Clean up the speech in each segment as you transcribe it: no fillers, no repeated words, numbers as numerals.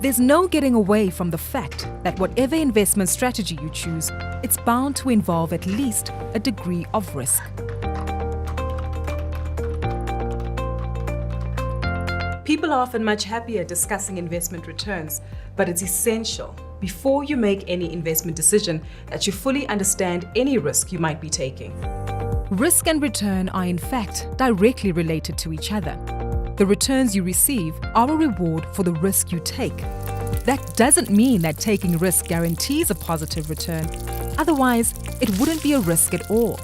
There's no getting away from the fact that whatever investment strategy you choose, it's bound to involve at least a degree of risk. People are often much happier discussing investment returns, but it's essential before you make any investment decision that you fully understand any risk you might be taking. Risk and return are in fact directly related to each other. The returns you receive are a reward for the risk you take. That doesn't mean that taking risk guarantees a positive return. Otherwise, it wouldn't be a risk at all.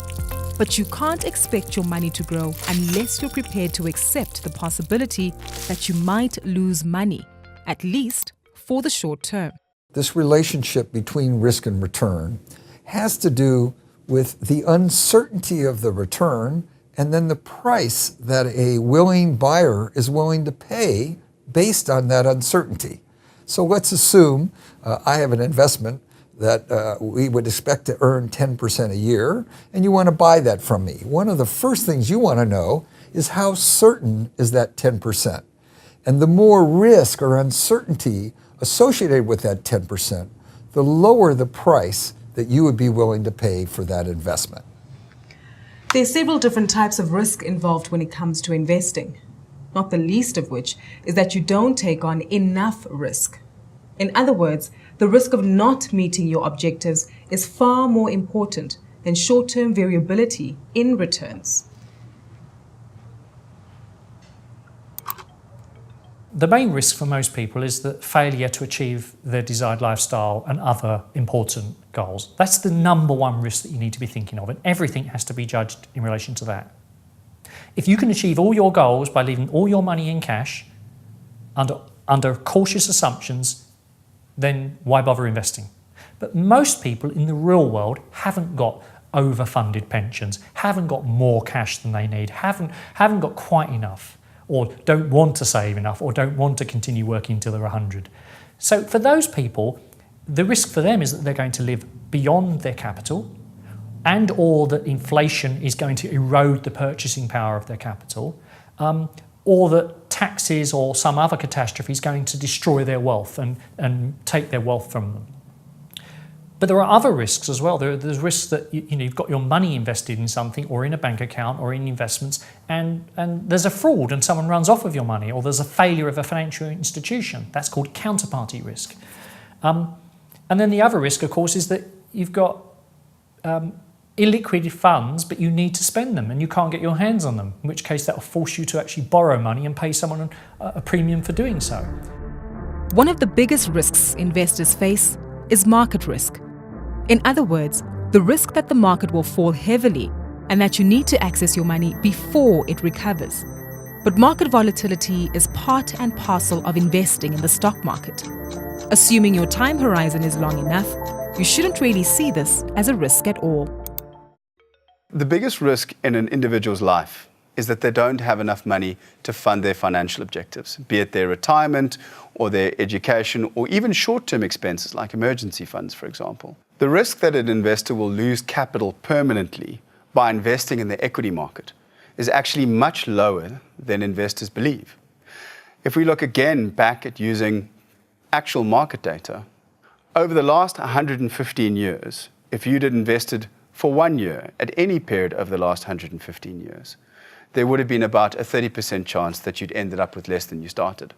But you can't expect your money to grow unless you're prepared to accept the possibility that you might lose money, at least for the short term. This relationship between risk and return has to do with the uncertainty of the return and then the price that a willing buyer is willing to pay based on that uncertainty. So let's assume I have an investment that we would expect to earn 10% a year, and you want to buy that from me. One of the first things you want to know is how certain is that 10%. And the more risk or uncertainty associated with that 10%, the lower the price that you would be willing to pay for that investment. There are several different types of risk involved when it comes to investing, not the least of which is that you don't take on enough risk. In other words, the risk of not meeting your objectives is far more important than short-term variability in returns. The main risk for most people is the failure to achieve their desired lifestyle and other important goals. That's the number one risk that you need to be thinking of, and everything has to be judged in relation to that. If you can achieve all your goals by leaving all your money in cash under cautious assumptions, then why bother investing? But most people in the real world haven't got overfunded pensions, haven't got more cash than they need, haven't got quite enough, or don't want to save enough, or don't want to continue working until they're 100. So for those people, the risk for them is that they're going to live beyond their capital, and or that inflation is going to erode the purchasing power of their capital, or that taxes or some other catastrophe is going to destroy their wealth and take their wealth from them. But there are other risks as well. There's risks that you've got your money invested in something or in a bank account or in investments, and there's a fraud and someone runs off with your money, or there's a failure of a financial institution. That's called counterparty risk. And then the other risk, of course, is that you've got illiquid funds, but you need to spend them and you can't get your hands on them, in which case that will force you to actually borrow money and pay someone a premium for doing so. One of the biggest risks investors face is market risk. In other words, the risk that the market will fall heavily and that you need to access your money before it recovers. But market volatility is part and parcel of investing in the stock market. Assuming your time horizon is long enough, you shouldn't really see this as a risk at all. The biggest risk in an individual's life is that they don't have enough money to fund their financial objectives, be it their retirement or their education or even short-term expenses like emergency funds, for example. The risk that an investor will lose capital permanently by investing in the equity market is actually much lower than investors believe. If we look again back at using actual market data, over the last 115 years, if you'd invested for 1 year at any period over the last 115 years, there would have been about a 30% chance that you'd ended up with less than you started.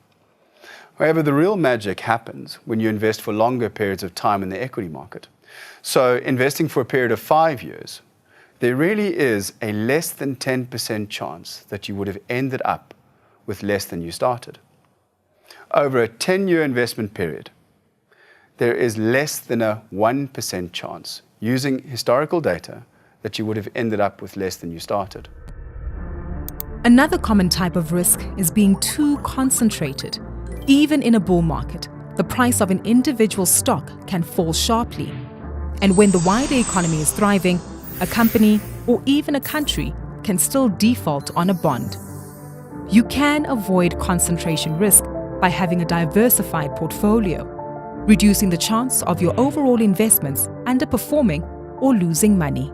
However, the real magic happens when you invest for longer periods of time in the equity market. So investing for a period of 5 years, there really is a less than 10% chance that you would have ended up with less than you started. Over a 10-year investment period, there is less than a 1% chance, using historical data, that you would have ended up with less than you started. Another common type of risk is being too concentrated. Even in a bull market, the price of an individual stock can fall sharply. And when the wider economy is thriving, a company or even a country can still default on a bond. You can avoid concentration risk by having a diversified portfolio, reducing the chance of your overall investments underperforming or losing money.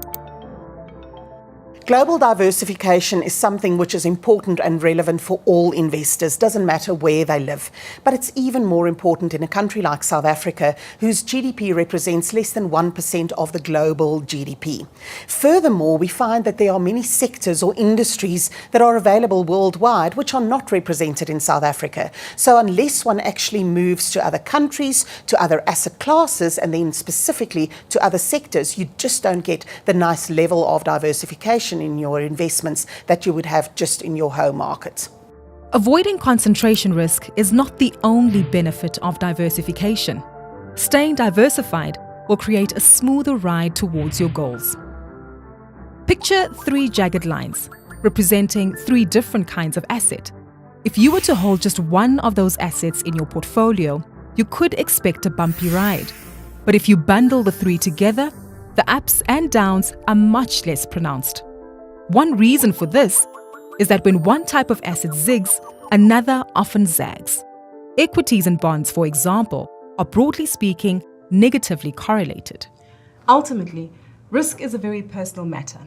Global diversification is something which is important and relevant for all investors, doesn't matter where they live. But it's even more important in a country like South Africa, whose GDP represents less than 1% of the global GDP. Furthermore, we find that there are many sectors or industries that are available worldwide which are not represented in South Africa. So unless one actually moves to other countries, to other asset classes, and then specifically to other sectors, you just don't get the nice level of diversification in your investments that you would have just in your home market. Avoiding concentration risk is not the only benefit of diversification. Staying diversified will create a smoother ride towards your goals. Picture 3 jagged lines, representing 3 different kinds of asset. If you were to hold just one of those assets in your portfolio, you could expect a bumpy ride. But if you bundle the 3 together, the ups and downs are much less pronounced. One reason for this is that when one type of asset zigs, another often zags. Equities and bonds, for example, are broadly speaking negatively correlated. Ultimately, risk is a very personal matter.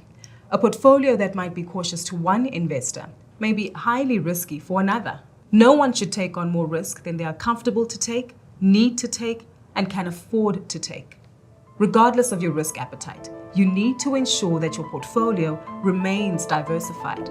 A portfolio that might be cautious to one investor may be highly risky for another. No one should take on more risk than they are comfortable to take, need to take, and can afford to take. Regardless of your risk appetite, you need to ensure that your portfolio remains diversified.